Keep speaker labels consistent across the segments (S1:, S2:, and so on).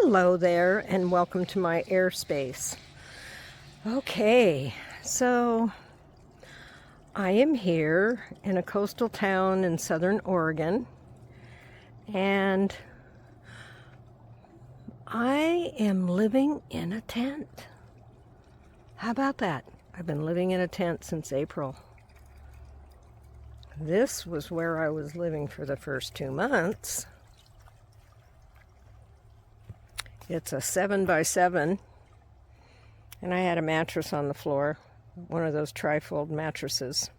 S1: Hello there, and welcome to my airspace. Okay, so I am here in a coastal town in southern Oregon, and I am living in a tent. How about that? I've been living in a tent since April. This was where I was living for the first 2 months. It's a 7x7, and I had a mattress on the floor, one of those trifold mattresses.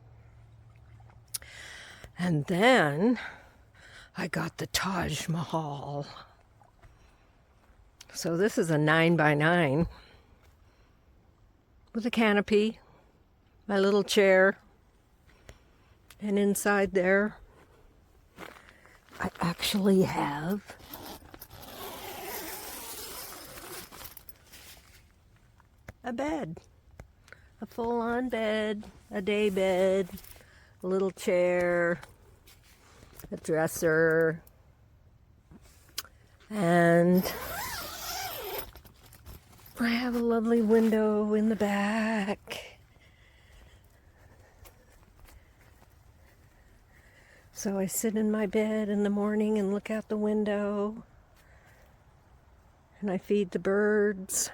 S1: And then I got the Taj Mahal. So this is a 9x9 with a canopy, my little chair, and inside there I actually have a bed, a full-on bed, a day bed, a little chair, a dresser, and I have a lovely window in the back. So I sit in my bed in the morning and look out the window, and I feed the birds.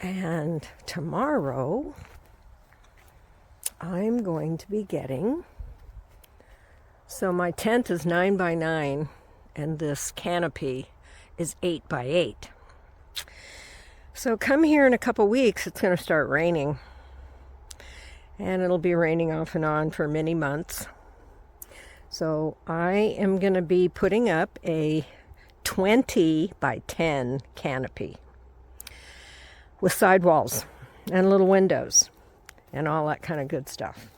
S1: And tomorrow, I'm going to be getting, so my tent is 9x9, and this canopy is 8x8. So come here in a couple weeks, it's going to start raining. And it'll be raining off and on for many months. So I am going to be putting up a 20x10 canopy with sidewalls and little windows and all that kind of good stuff.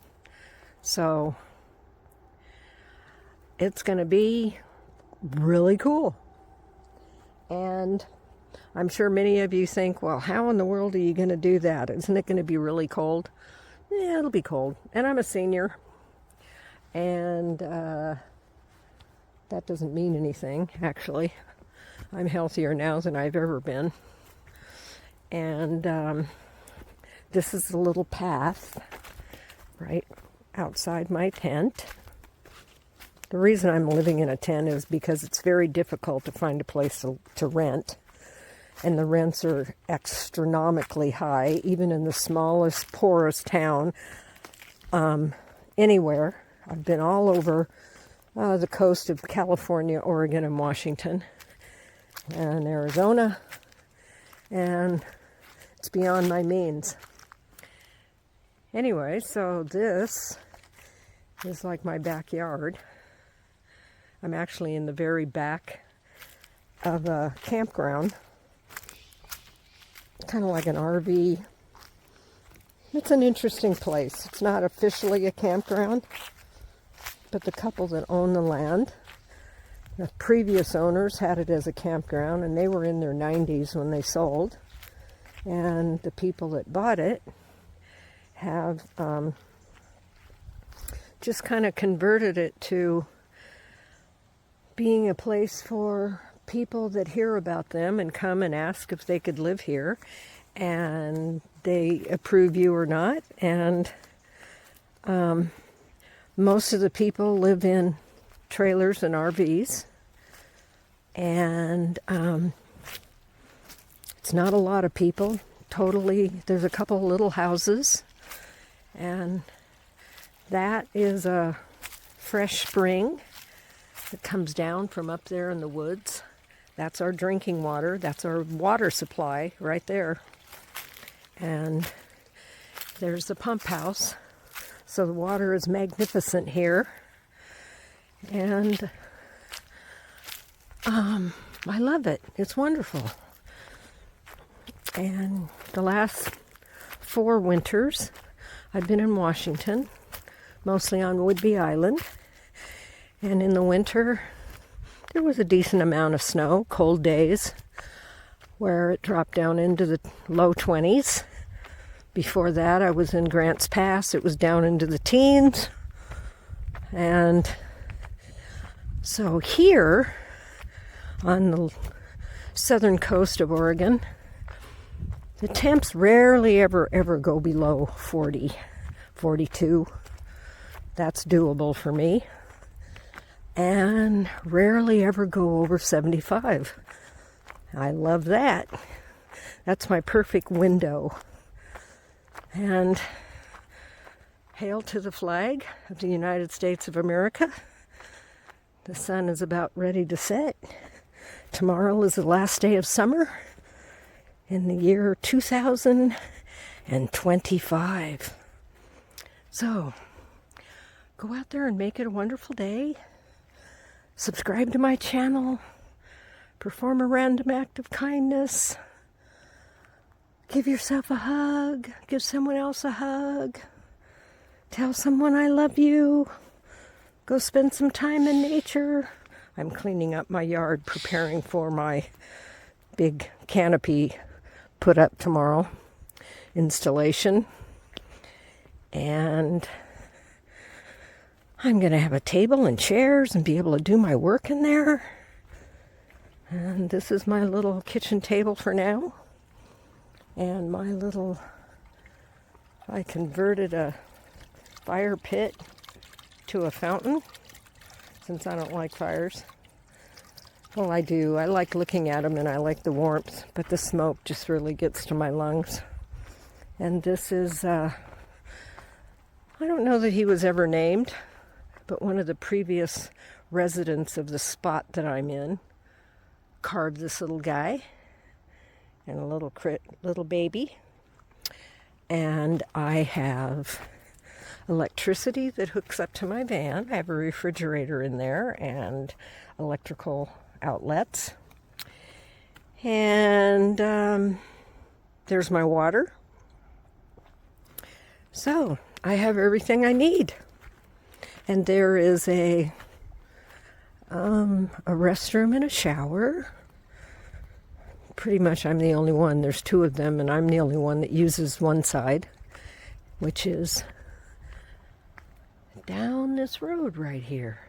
S1: So it's going to be really cool. And I'm sure many of you think, well, how in the world are you going to do that? Isn't it going to be really cold? Yeah, it'll be cold. And I'm a senior. And that doesn't mean anything, actually. I'm healthier now than I've ever been. And this is a little path right outside my tent. The reason I'm living in a tent is because it's very difficult to find a place to rent. And the rents are astronomically high, even in the smallest, poorest town anywhere. I've been all over the coast of California, Oregon, and Washington, and Arizona, and it's beyond my means. Anyway, so this is like my backyard. I'm actually in the very back of a campground, kind of like an RV. It's an interesting place. It's not officially a campground, but the couple that own the land, the previous owners had it as a campground, and they were in their 90s when they sold. And the people that bought it have just kind of converted it to being a place for people that hear about them and come and ask if they could live here, and they approve you or not. And most of the people live in trailers and RVs, and it's not a lot of people. Totally, there's a couple little houses, and that is a fresh spring that comes down from up there in the woods. That's our drinking water. That's our water supply right there. And there's the pump house. So the water is magnificent here. And I love it. It's wonderful. And the last 4 winters, I've been in Washington, mostly on Whidbey Island. And in the winter, there was a decent amount of snow, cold days, where it dropped down into the low 20s. Before that, I was in Grants Pass. It was down into the teens. And So here on the southern coast of Oregon, the temps rarely ever go below 40, 42. That's doable for me. And rarely ever go over 75. I love that. That's my perfect window. And hail to the flag of the United States of America. The sun is about ready to set. Tomorrow is the last day of summer in the year 2025. So, go out there and make it a wonderful day. Subscribe to my channel. Perform a random act of kindness. Give yourself a hug. Give someone else a hug. Tell someone I love you. Go spend some time in nature. I'm cleaning up my yard, preparing for my big canopy put up tomorrow installation. And I'm going to have a table and chairs and be able to do my work in there. And this is my little kitchen table for now. And my little, I converted a fire pit to a fountain since I don't like fires. Well, I do. I like looking at them and I like the warmth, but the smoke just really gets to my lungs. And this is, I don't know that he was ever named, but one of the previous residents of the spot that I'm in carved this little guy and a little baby. And I have electricity that hooks up to my van. I have a refrigerator in there and electrical outlets. And there's my water. So I have everything I need. And there is a restroom and a shower. Pretty much I'm the only one. There's two of them, and I'm the only one that uses one side, which is down this road right here.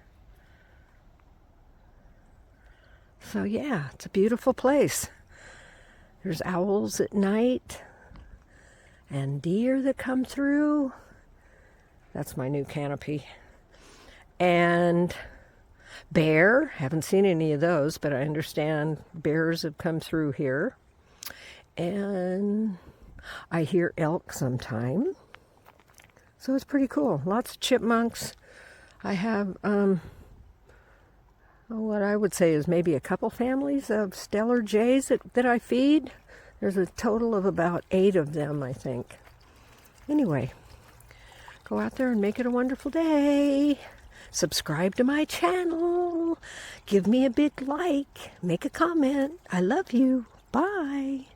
S1: So yeah, it's a beautiful place. There's owls at night and deer that come through. That's my new canopy. And bear, haven't seen any of those, but I understand bears have come through here. And I hear elk sometime. So it's pretty cool. Lots of chipmunks. I have what I would say is maybe a couple families of Steller jays that I feed. There's a total of about 8 of them, I think. Anyway, go out there and make it a wonderful day. Subscribe to my channel. Give me a big like. Make a comment. I love you. Bye.